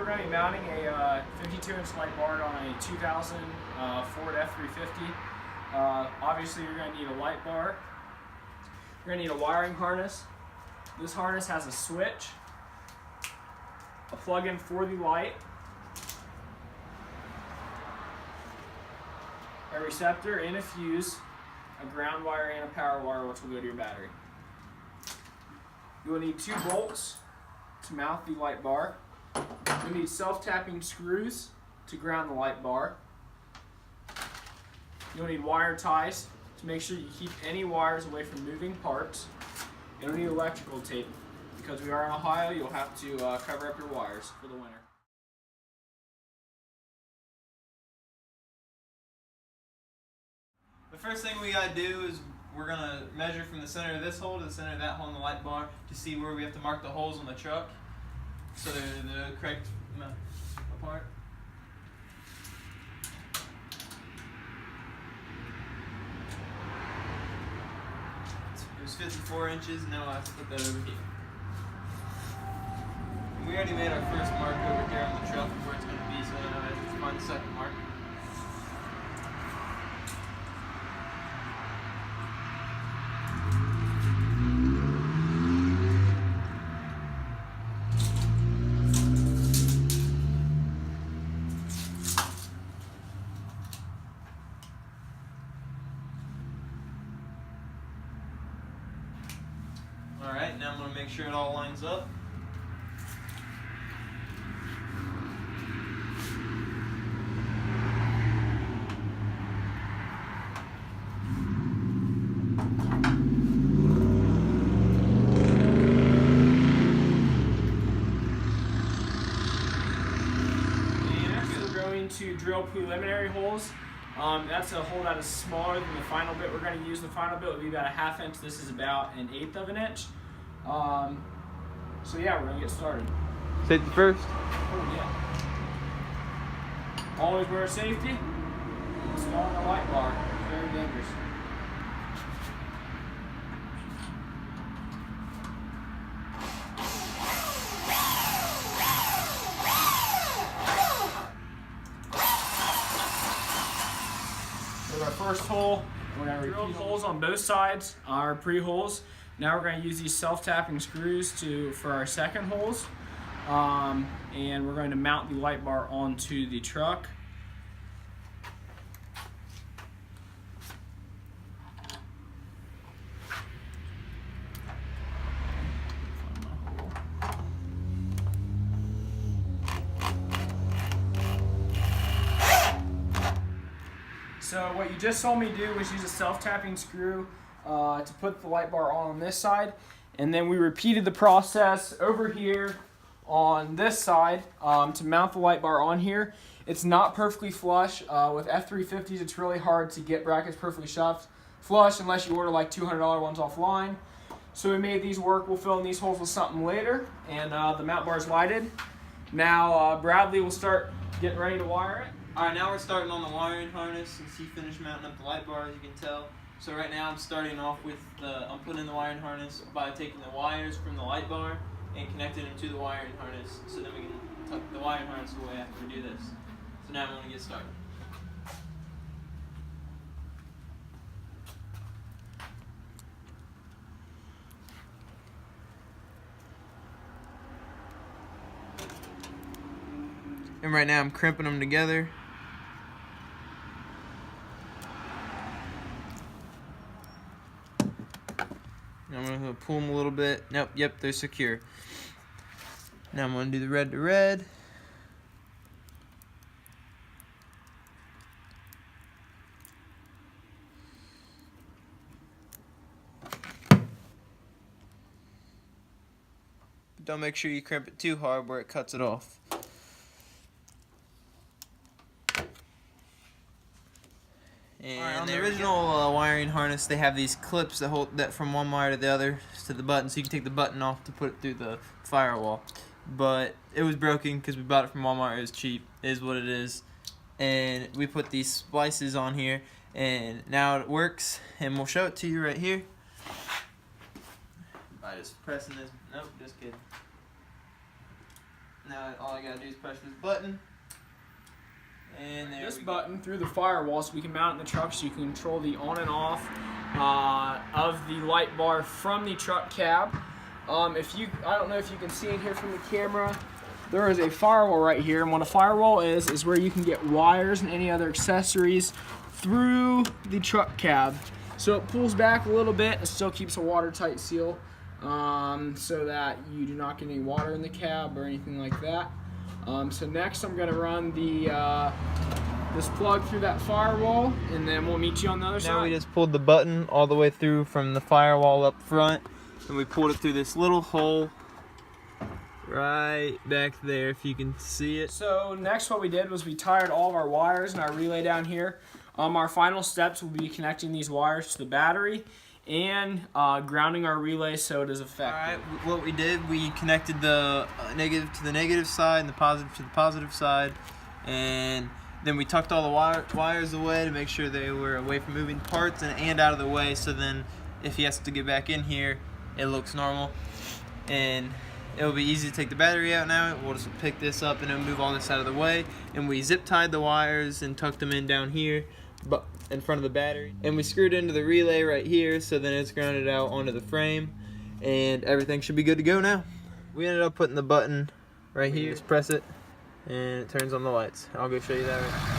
we're going to be mounting a 52-inch light bar on a 2000 Ford F350. Obviously, you're going to need a light bar. You're going to need a wiring harness. This harness has a switch, a plug-in for the light, a receptor and a fuse, a ground wire and a power wire, which will go to your battery. You will need 2 bolts to mount the light bar. You'll need self-tapping screws to ground the light bar. You'll need wire ties to make sure you keep any wires away from moving parts. You'll need electrical tape. Because we are in Ohio, you'll have to cover up your wires for the winter. The first thing we gotta do is we're gonna measure from the center of this hole to the center of that hole in the light bar to see where we have to mark the holes on the truck so they're the correct amount apart. It was 54 inches, and now I'll have to put that over here. And we already made our first mark over here on the truck of where it's going to be, so now I have to find the second mark. Alright, now I'm going to make sure it all lines up. We're going to drill preliminary holes. That's a hole that is smaller than the final bit we're going to use. The final bit would be about a 1/2 inch. This is about 1/8 of an inch. So yeah, we're going to get started. Safety first. Oh yeah. Always wear safety. Installing a light bar. Very dangerous. With our first hole, we're going to drill holes on both sides, our pre-holes. Now we're going to use these self-tapping screws for our second holes. And we're going to mount the light bar onto the truck. So what you just saw me do was use a self-tapping screw to put the light bar on this side, and then we repeated the process over here on this side to mount the light bar on here. It's not perfectly flush. With F350s, it's really hard to get brackets perfectly flush unless you order like $200 ones offline. So we made these work. We'll fill in these holes with something later, and the mount bar is lighted. Now Bradley will start getting ready to wire it. Alright, now we're starting on the wiring harness since he finished mounting up the light bar, as you can tell. So right now I'm starting off with I'm putting in the wiring harness by taking the wires from the light bar and connecting them to the wiring harness, so then we can tuck the wiring harness away after we do this. So now I'm going to get started. And right now I'm crimping them together. I'm going to pull them a little bit. Nope, yep, they're secure. Now I'm going to do the red to red. But don't make sure you crimp it too hard where it cuts it off. And on the original wiring harness, they have these clips that hold that from one wire to the other to the button, so you can take the button off to put it through the firewall. But it was broken because we bought it from Walmart. It was cheap, it is what it is. And we put these splices on here, and now it works. And we'll show it to you right here by just pressing this. Nope, just kidding. Now all I gotta do is press this button. And there This we go. button through the firewall, so we can mount it in the truck, so you can control the on and off of the light bar from the truck cab. I don't know if you can see it here from the camera. There is a firewall right here, and what a firewall is where you can get wires and any other accessories through the truck cab. So it pulls back a little bit. It still keeps a watertight seal, so that you do not get any water in the cab or anything like that. So next I'm going to run this plug through that firewall, and then we'll meet you on the other side. Now we just pulled the button all the way through from the firewall up front, and we pulled it through this little hole right back there, if you can see it. So next what we did was we tied all of our wires and our relay down here. Our final steps will be connecting these wires to the battery and grounding our relay so it is effective. Alright, what we did, we connected the negative to the negative side and the positive to the positive side, and then we tucked all the wires away to make sure they were away from moving parts and out of the way, so then if he has to get back in here, it looks normal. And it'll be easy to take the battery out now. We'll just pick this up and then move all this out of the way. And we zip tied the wires and tucked them in down here, but in front of the battery. And we screwed into the relay right here, so then it's grounded out onto the frame. And everything should be good to go now. We ended up putting the button right here. Just press it, and it turns on the lights. I'll go show you that right now.